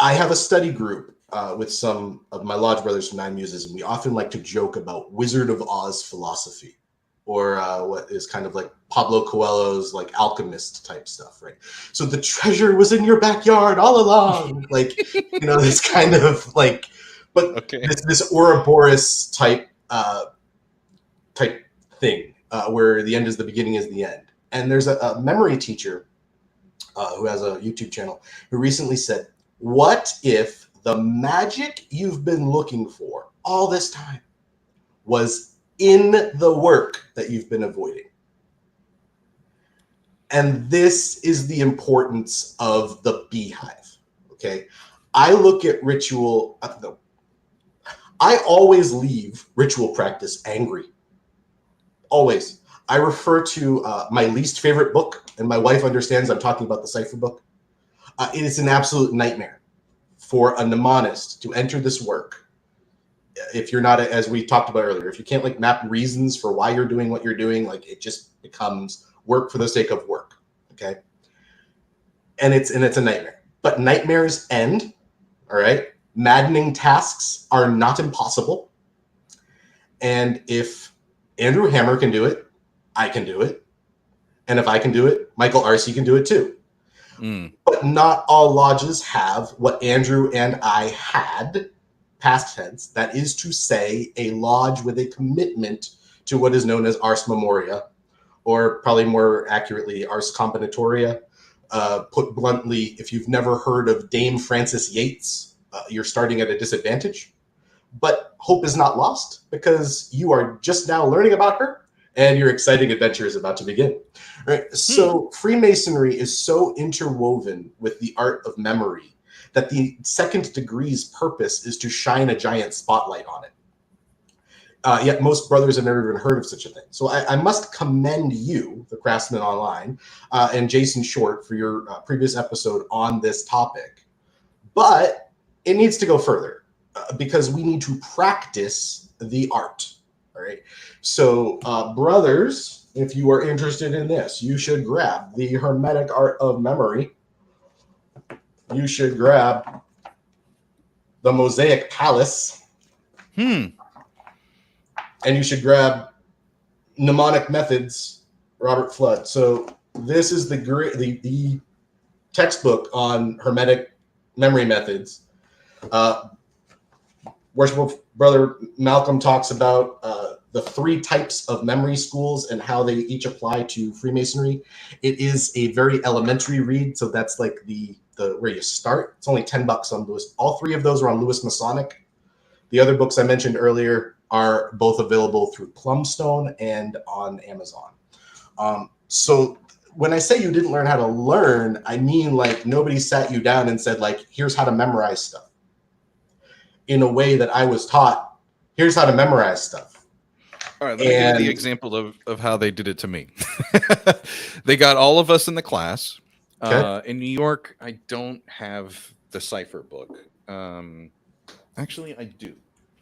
I have a study group with some of my lodge brothers from Nine Muses, and we often like to joke about Wizard of Oz philosophy, or what is kind of like Pablo Coelho's like alchemist type stuff, right? So the treasure was in your backyard all along, like, this kind of like, but this Ouroboros type thing, where the end is the beginning is the end. And there's a memory teacher who has a YouTube channel who recently said, what if the magic you've been looking for all this time was in the work that you've been avoiding? And this is the importance of the beehive, okay? I look at ritual, I always leave ritual practice angry, always. I refer to my least favorite book, and my wife understands I'm talking about the cipher book. It is an absolute nightmare for a mnemonist to enter this work. If you're not, as we talked about earlier, if you can't like map reasons for why you're doing what you're doing, like it just becomes work for the sake of work, okay? And it's a nightmare. But nightmares end, all right? Maddening tasks are not impossible. And if Andrew Hammer can do it, I can do it. And if I can do it, Michael Arce can do it too. But not all lodges have what Andrew and I had, past tense, that is to say, a lodge with a commitment to what is known as Ars Memoria, or probably more accurately, Ars Combinatoria. Put bluntly, if you've never heard of Dame Frances Yates, you're starting at a disadvantage. But hope is not lost, because you are just now learning about her, and your exciting adventure is about to begin. Right? So Freemasonry is so interwoven with the art of memory that the second degree's purpose is to shine a giant spotlight on it. Yet most brothers have never even heard of such a thing. So I must commend you, the Craftsmen Online, and Jason Short for your previous episode on this topic. But it needs to go further, because we need to practice the art. All right. So brothers, if you are interested in this, you should grab the Hermetic Art of Memory. You should grab the Mosaic Palace. And you should grab Mnemonic Methods, Robert Flood. So this is the textbook on Hermetic memory methods. Worshipful Brother Malcolm talks about the 3 types of memory schools and how they each apply to Freemasonry. It is a very elementary read, so that's like the where you start. It's only $10 on Lewis. All 3 of those are on Lewis Masonic. The other books I mentioned earlier are both available through Plumstone and on Amazon. So when I say you didn't learn how to learn, I mean like nobody sat you down and said like, here's how to memorize stuff. In a way that I was taught, here's how to memorize stuff. All right, let me give you the example of how they did it to me. They got all of us in the class. Okay. In New York, I don't have the cipher book. Actually, I do.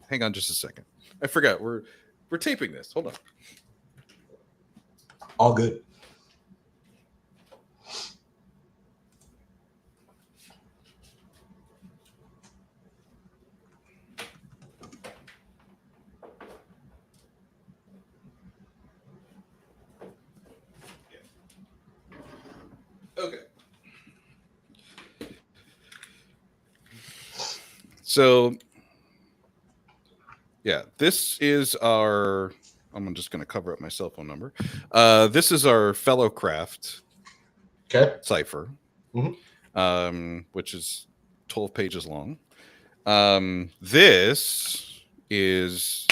Hang on just a second. I forgot. We're taping this. Hold on. All good. Okay. So, yeah, this is our, I'm just going to cover up my cell phone number. This is our fellow craft cipher, which is 12 pages long. This is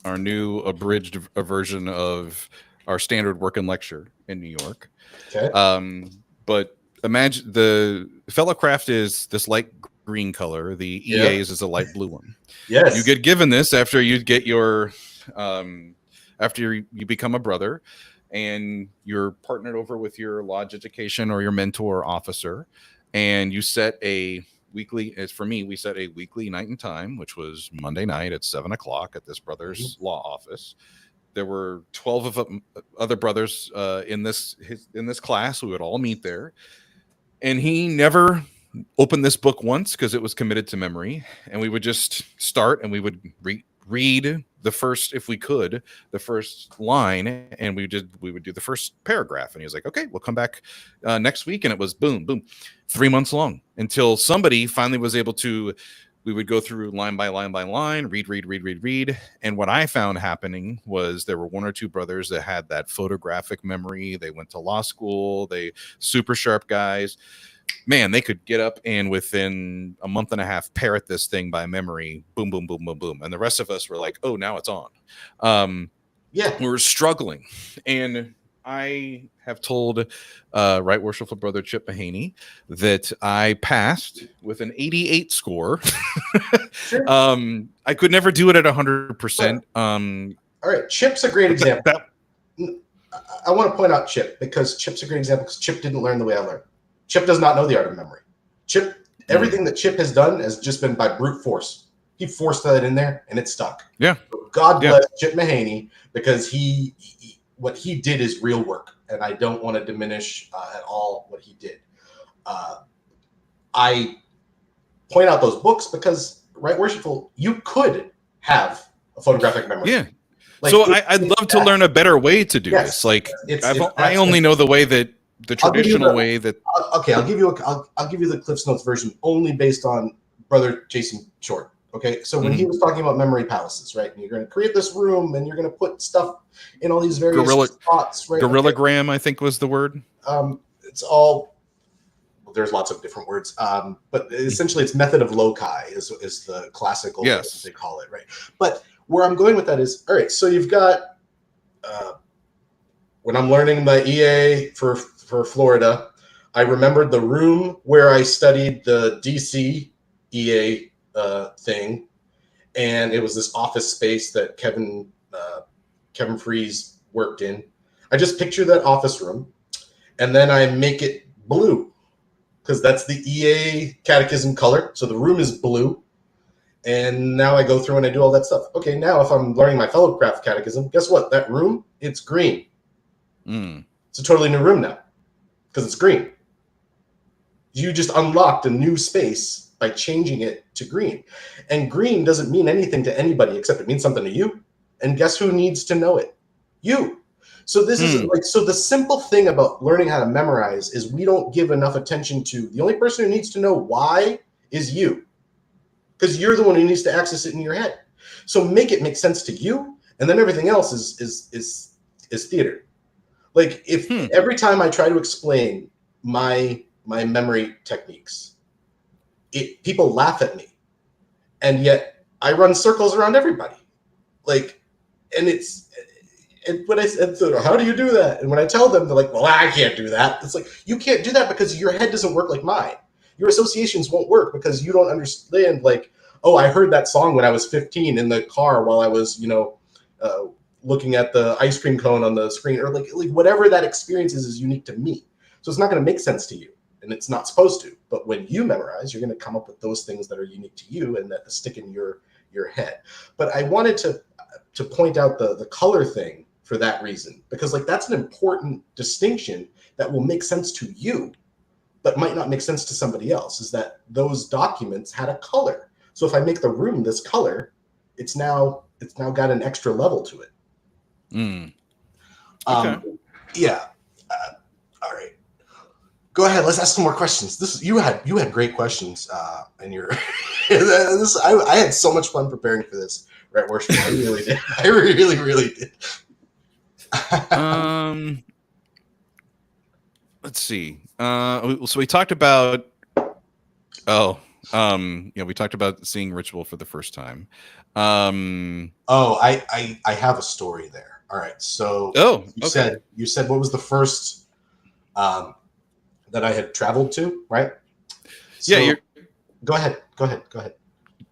our new abridged version of our standard work and lecture in New York. Okay. But imagine the fellow craft is this light green color. The EAs is a light blue one. Yes. You get given this after you get your, after you become a brother and you're partnered over with your lodge education or your mentor or officer. And you set a weekly, as for me, we set a weekly night and time, which was Monday night at 7:00 at this brother's law office. There were 12 of other brothers in this class. We would all meet there. And he never opened this book once because it was committed to memory. And we would just start and we would read the first, if we could, the first line. And we would do the first paragraph. And he was like, okay, we'll come back next week. And it was boom, boom, 3 months long until somebody finally was able to. We would go through line by line by line, read. And what I found happening was there were 1 or 2 brothers that had that photographic memory. They went to law school. They super sharp guys. Man, they could get up and within a month and a half parrot this thing by memory. Boom, boom, boom, boom, boom. And the rest of us were like, oh, now it's on. We were struggling. And I have told Right Worshipful Brother Chip Mahaney that I passed with an 88 score. Sure. I could never do it at 100%. All right, Chip's a great example. I want to point out Chip because Chip's a great example because Chip didn't learn the way I learned. Chip does not know the art of memory. Everything that Chip has done has just been by brute force. He forced that in there and it stuck. Yeah. So God bless Chip Mahaney because what he did is real work, and I don't want to diminish at all what he did. I point out those books because, Right Worshipful, you could have a photographic memory. Yeah. Like, so I'd love to learn a better way to do this. Like I only know the way that the traditional way that. Okay, I'll give you the Cliff's Notes version only based on Brother Jason Short. Okay, so when he was talking about memory palaces, right, and you're going to create this room, and you're going to put stuff in all these various spots, right? Gorillagram, I think was the word. It's all. There's lots of different words, but essentially, it's method of loci is the classical way they call it, right? But where I'm going with that is, all right. So you've got when I'm learning my EA for Florida, I remembered the room where I studied the DC EA thing, and it was this office space that Kevin Freeze worked in. I just picture that office room, and then I make it blue because that's the EA catechism color. So the room is blue, and now I go through and I do all that stuff. Okay, now if I'm learning my fellow craft catechism, guess what? That room, it's green. It's a totally new room now because it's green. You just unlocked a new space by changing it to green. And green doesn't mean anything to anybody except it means something to you. And guess who needs to know it? You. So this is like, so the simple thing about learning how to memorize is we don't give enough attention to the only person who needs to know why is you. Because you're the one who needs to access it in your head. So make it make sense to you, and then everything else is theater. Like if every time I try to explain my memory techniques, people laugh at me, and yet I run circles around everybody. Like, and when I said, so how do you do that? And when I tell them, they're like, well, I can't do that. It's like, you can't do that because your head doesn't work like mine. Your associations won't work because you don't understand, like, oh, I heard that song when I was 15 in the car while I was, looking at the ice cream cone on the screen, or like whatever that experience is unique to me. So it's not going to make sense to you, and it's not supposed to. But when you memorize, you're going to come up with those things that are unique to you and that stick in your head. But I wanted to point out the color thing for that reason, because like that's an important distinction that will make sense to you, but might not make sense to somebody else, is that those documents had a color. So if I make the room this color, it's now got an extra level to it. Okay. Yeah. All right. Go ahead. Let's ask some more questions. You had great questions, and you're. I had so much fun preparing for this. Right, worship. I really did. I really did. Let's see. So we talked about. We talked about seeing Ritual for the first time. I have a story there. All right. So you said what was the first that I had traveled to, right? So, go ahead.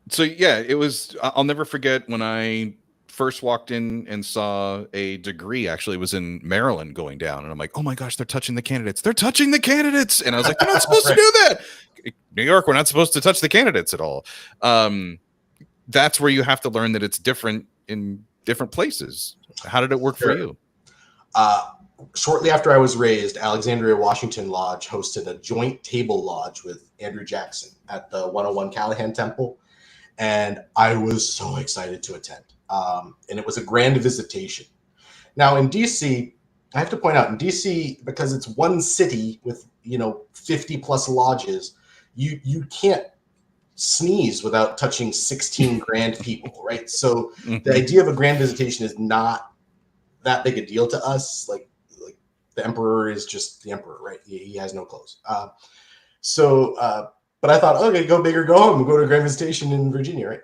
So yeah, it was. I'll never forget when I first walked in and saw a degree. Actually, it was in Maryland going down, and I'm like, oh my gosh, they're touching the candidates. They're touching the candidates, and I was like, they're not supposed to do that. New York, we're not supposed to touch the candidates at all. That's where you have to learn that it's different in different places. How did it work for you? Shortly after I was raised, Alexandria Washington Lodge hosted a joint table lodge with Andrew Jackson at the 101 Callahan Temple. And I was so excited to attend. And it was a grand visitation. Now in DC, I have to point out in DC, because it's one city with, 50 plus lodges, you can't sneeze without touching 16 grand people, right? So the idea of a grand visitation is not that big a deal to us. Like the emperor is just the emperor, right? He has no clothes. But I thought, okay, go big or go home. We'll go to a grand visitation in Virginia, right?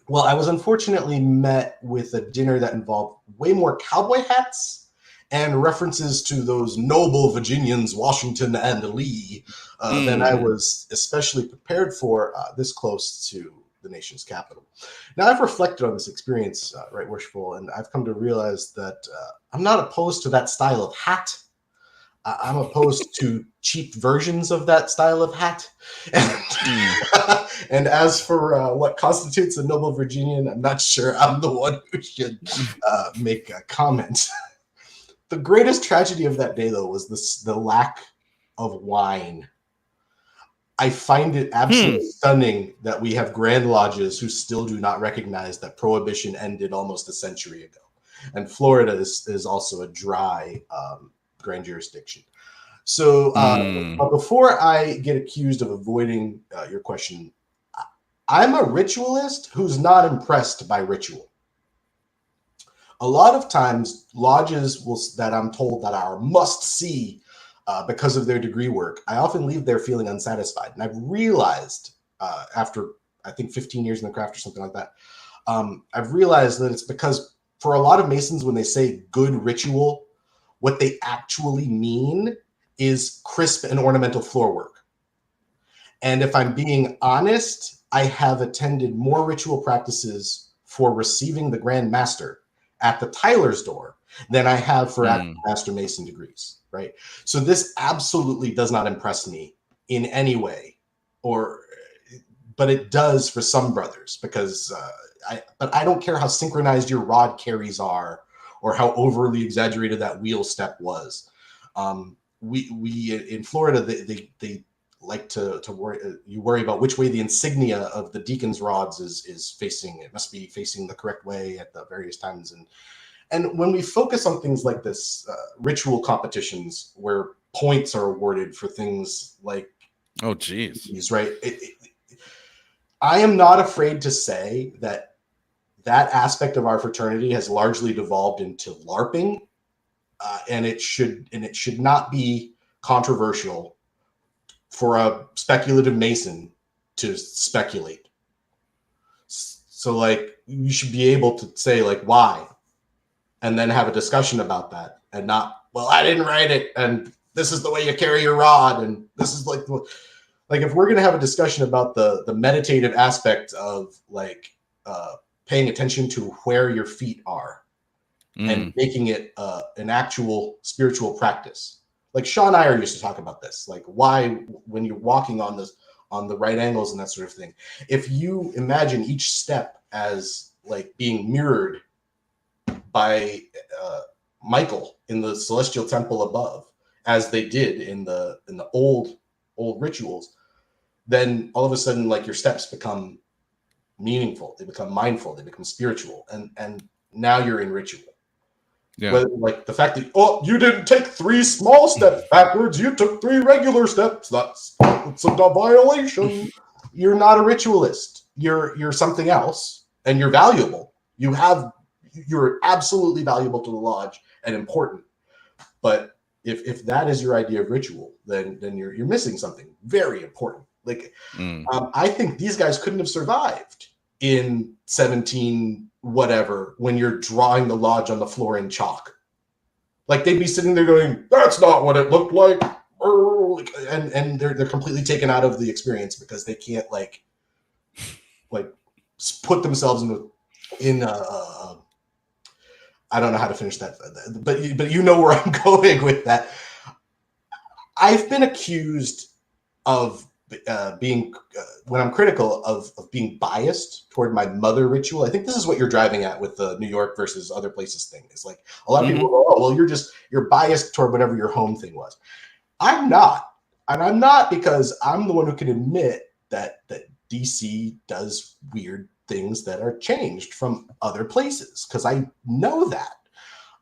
Well, I was unfortunately met with a dinner that involved way more cowboy hats and references to those noble Virginians, Washington and Lee, than I was especially prepared for this close to the nation's capital. Now, I've reflected on this experience, right, Worshipful, and I've come to realize that I'm not opposed to that style of hat. I'm opposed to cheap versions of that style of hat. And as for what constitutes a noble Virginian, I'm not sure I'm the one who should make a comment. The greatest tragedy of that day, though, was the lack of wine. I find it absolutely stunning that we have grand lodges who still do not recognize that Prohibition ended almost a century ago. And Florida is also a dry grand jurisdiction. So but before I get accused of avoiding your question, I'm a ritualist who's not impressed by ritual. A lot of times, lodges that I'm told that are must see because of their degree work, I often leave there feeling unsatisfied. And I've realized after, I think, 15 years in the craft or something like that, I've realized that it's because for a lot of Masons, when they say good ritual, what they actually mean is crisp and ornamental floor work. And if I'm being honest, I have attended more ritual practices for receiving the Grand Master at the Tyler's door than I have for actual Master Mason degrees, right? So this absolutely does not impress me in any way, but it does for some brothers because but I don't care how synchronized your rod carries are or how overly exaggerated that wheel step was. We in Florida, they like to worry about which way the insignia of the deacon's rods is facing. It must be facing the correct way at the various times. And when we focus on things like this, ritual competitions where points are awarded for things like, oh geez, right? I am not afraid to say that aspect of our fraternity has largely devolved into LARPing, and it should not be controversial for a speculative Mason to speculate. So like you should be able to say like why, and then have a discussion about that, and not, well, I didn't write it, and this is the way you carry your rod, and this is like if we're gonna have a discussion about the meditative aspect of like paying attention to where your feet are and making it an actual spiritual practice. Like Sean Iyer used to talk about this, like why when you're walking on the right angles and that sort of thing, if you imagine each step as like being mirrored by Michael in the celestial temple above, as they did in the old rituals, then all of a sudden like your steps become meaningful, they become mindful, they become spiritual, and now you're in ritual. Yeah. But like the fact that you didn't take 3 small steps backwards, you took 3 regular steps, that's a violation. You're not a ritualist. You're something else, and you're valuable. You're absolutely valuable to the lodge and important. But if that is your idea of ritual, then you're missing something very important. Like I think these guys couldn't have survived in 17 whatever when you're drawing the lodge on the floor in chalk. Like they'd be sitting there going, that's not what it looked like, and they're completely taken out of the experience because they can't like put themselves in I don't know how to finish that, but you know where I'm going with that. I've been accused of being when I'm critical of being biased toward my mother ritual. I think this is what you're driving at with the New York versus other places thing. It's like a lot of people go, oh, well, you're biased toward whatever your home thing was. I'm not, and I'm not because I'm the one who can admit that DC does weird things that are changed from other places because I know that.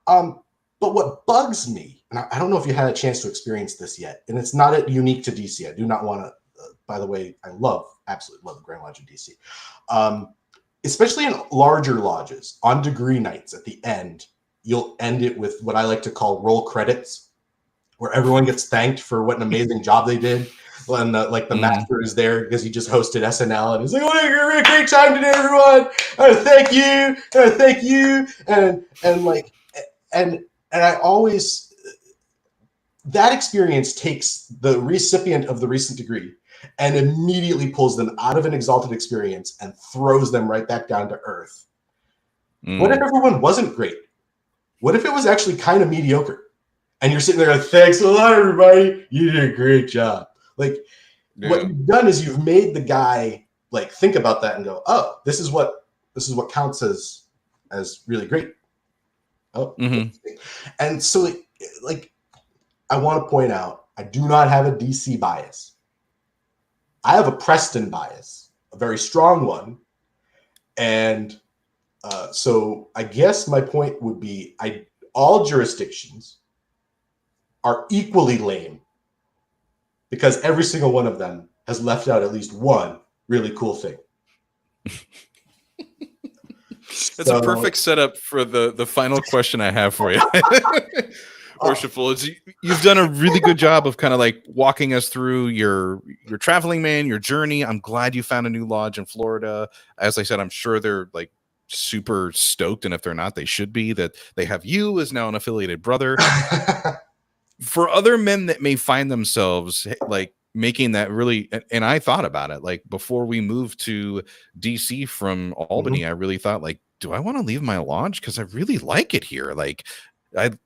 But what bugs me, and I don't know if you had a chance to experience this yet, and it's not unique to DC. I do not want to. By the way, I absolutely love the Grand Lodge of DC, especially in larger lodges. On degree nights at the end, you'll end it with what I like to call roll credits, where everyone gets thanked for what an amazing job they did. When the master is there because he just hosted SNL and he's like, "Oh, you're a great time today, everyone. Thank you," and I always, that experience takes the recipient of the recent degree and immediately pulls them out of an exalted experience and throws them right back down to earth. What if everyone wasn't great? What if it was actually kind of mediocre? And you're sitting there like, thanks a lot, everybody. You did a great job. Like what you've done is you've made the guy like think about that and go, oh, this is what counts as really great. Oh, and so like I want to point out, I do not have a DC bias. I have a Preston bias, a very strong one. And so I guess my point would be all jurisdictions are equally lame because every single one of them has left out at least one really cool thing. It's a perfect setup for the final question I have for you. Worshipful, you've done a really good job of kind of like walking us through your traveling man, your journey. I'm glad you found a new lodge in Florida. As I said, I'm sure they're like super stoked, and if they're not, they should be, that they have you as now an affiliated brother. For other men that may find themselves like making that really, and I thought about it, like before we moved to DC from Albany, I really thought like, do I want to leave my lodge? Because I really like it here. Like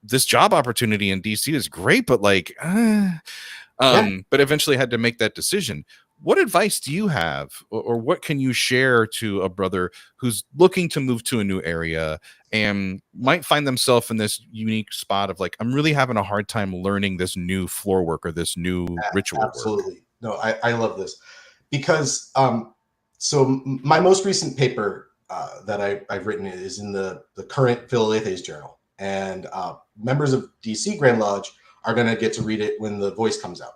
this job opportunity in DC is great, but like, but eventually had to make that decision. What advice do you have, or what can you share to a brother who's looking to move to a new area and might find themselves in this unique spot of like, I'm really having a hard time learning this new floor work or this new ritual Absolutely. work? No, I love this because so my most recent paper that I've written is in the current Philalethes Journal, and members of DC Grand Lodge are going to get to read it when the voice comes out.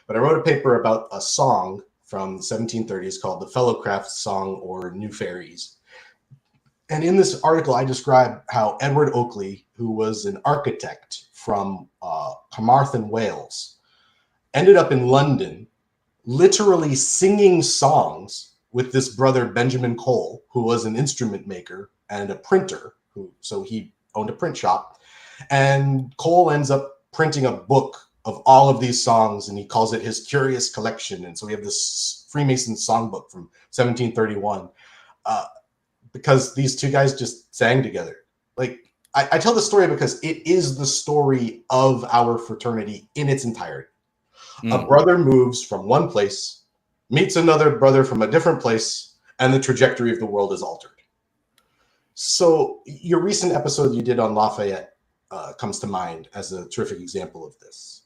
But I wrote a paper about a song from the 1730s called the Fellow Crafts Song, or New Fairies. And in this article, I describe how Edward Oakley, who was an architect from Carmarthen, Wales, ended up in London, literally singing songs with this brother, Benjamin Cole, who was an instrument maker and a printer, so he owned a print shop. And Cole ends up printing a book of all of these songs, and he calls it his Curious Collection. And so we have this Freemason songbook from 1731, because these two guys just sang together. Like, I tell the story because it is the story of our fraternity in its entirety. A brother moves from one place, meets another brother from a different place, and the trajectory of the world is altered. So your recent episode you did on Lafayette comes to mind as a terrific example of this.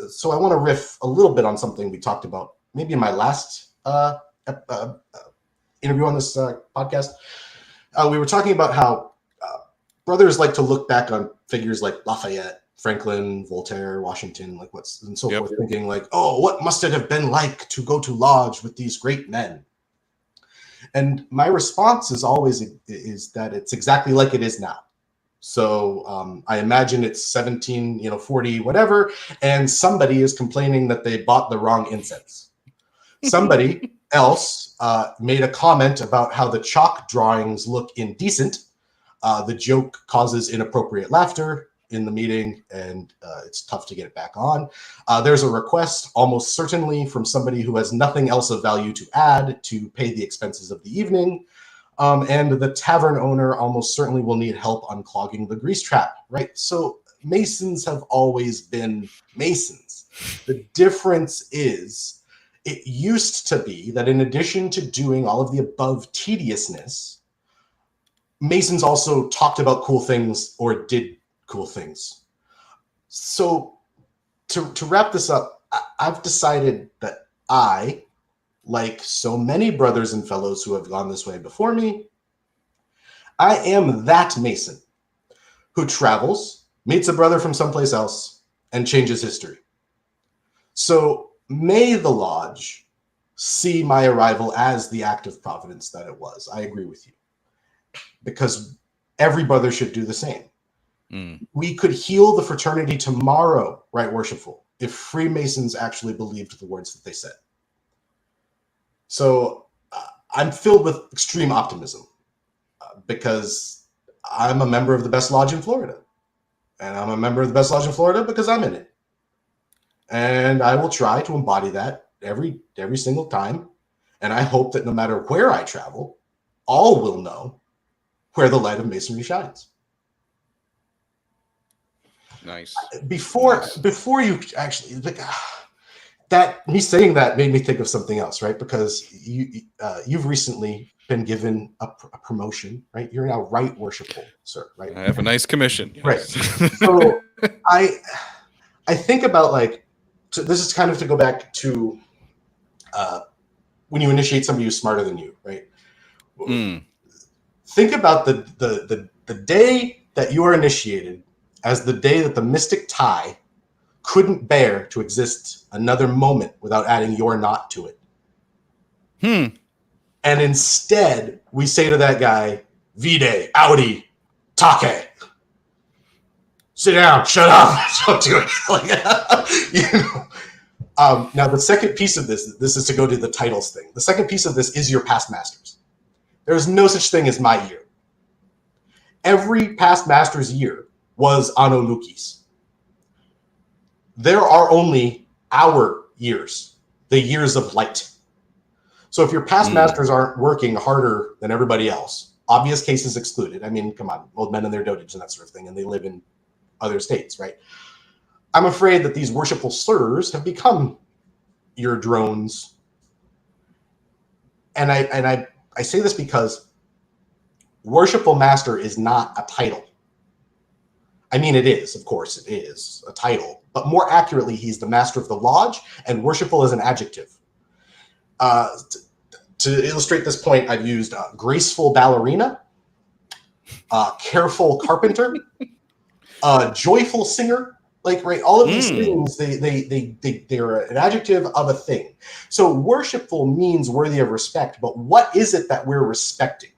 So I want to riff a little bit on something we talked about maybe in my last interview on this podcast. We were talking about how brothers like to look back on figures like Lafayette, Franklin, Voltaire, Washington, like and so forth, thinking like, oh, what must it have been like to go to lodge with these great men? And my response is always is that it's exactly like it is now. So I imagine it's 1740 whatever, and somebody is complaining that they bought the wrong incense. Somebody else made a comment about how the chalk drawings look indecent. The joke causes inappropriate laughter in the meeting, and it's tough to get it back on. There's a request, almost certainly from somebody who has nothing else of value to add, to pay the expenses of the evening. And the tavern owner almost certainly will need help unclogging the grease trap, right? So Masons have always been Masons. The difference is, it used to be that in addition to doing all of the above tediousness, Masons also talked about cool things or did cool things. So to wrap this up, I've decided that I, like so many brothers and fellows who have gone this way before me, I am that Mason who travels, meets a brother from someplace else, and changes history. So may the lodge see my arrival as the act of providence that it was. I agree with you. Because every brother should do the same. We could heal the fraternity tomorrow, right, Worshipful, if Freemasons actually believed the words that they said. So I'm filled with extreme optimism because I'm a member of the best lodge in Florida. And I'm a member of the best lodge in Florida because I'm in it. And I will try to embody that every single time. And I hope that no matter where I travel, all will know where the light of Masonry shines. Nice. Before you actually, that me saying that made me think of something else, right? Because you've recently been given a promotion, right? You're now right worshipful, sir, right? I have a nice commission, yes. Right? So I think about this is kind of to go back to when you initiate somebody who's smarter than you, right? Think about the day that you are initiated as the day that the mystic tie couldn't bear to exist another moment without adding your knot to it. And instead, we say to that guy, Vide, Audi, Take. Sit down, shut up, don't do it. Now, the second piece of this is to go to the titles thing. The second piece of this is your past masters. There is no such thing as my year. Every past master's year was Anno Lucis. There are only our years, the years of light. So if your past masters aren't working harder than everybody else, obvious cases excluded. I mean, come on, old men in their dotage and that sort of thing, and they live in other states, right? I'm afraid that these worshipful sirs have become your drones. And I say this because worshipful master is not a title. I mean, it is, of course, it is a title, but more accurately, he's the master of the lodge, and worshipful is an adjective. To illustrate this point, I've used graceful ballerina, careful carpenter, joyful singer, like, right, all of these things, they're an adjective of a thing. So worshipful means worthy of respect, but what is it that we're respecting?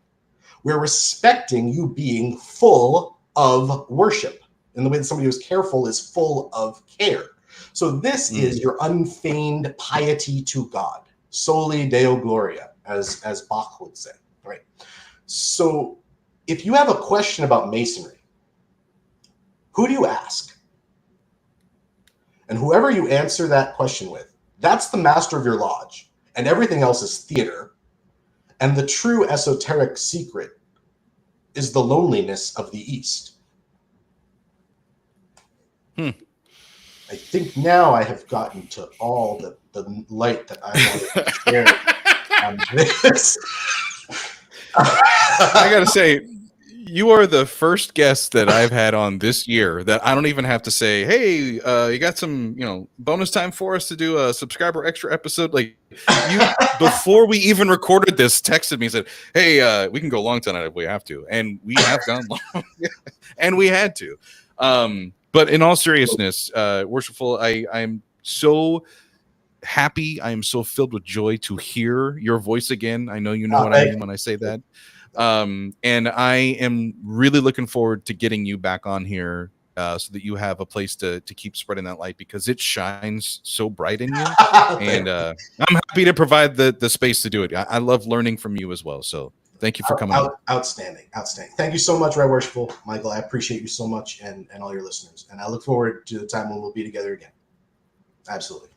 We're respecting you being full of worship. And the way that somebody who's careful is full of care. So this is your unfeigned piety to God. Soli Deo Gloria, as Bach would say, right? So if you have a question about masonry, who do you ask? And whoever you answer that question with, that's the master of your lodge. And everything else is theater. And the true esoteric secret is the loneliness of the East. I think now I have gotten to all the light that I wanted to share on this. I gotta say, you are the first guest that I've had on this year that I don't even have to say, hey, you got some, bonus time for us to do a subscriber extra episode. Like, you, before we even recorded this, texted me and said, hey, we can go long tonight if we have to. And we have gone long. And we had to. But in all seriousness, worshipful, I'm so happy. I am so filled with joy to hear your voice again. I know you know what I mean when I say that. And I am really looking forward to getting you back on here so that you have a place to keep spreading that light, because it shines so bright in you. And I'm happy to provide the space to do it. I love learning from you as well. So thank you for coming on. Outstanding. Thank you so much, Right Worshipful. Michael, I appreciate you so much, and all your listeners. And I look forward to the time when we'll be together again. Absolutely.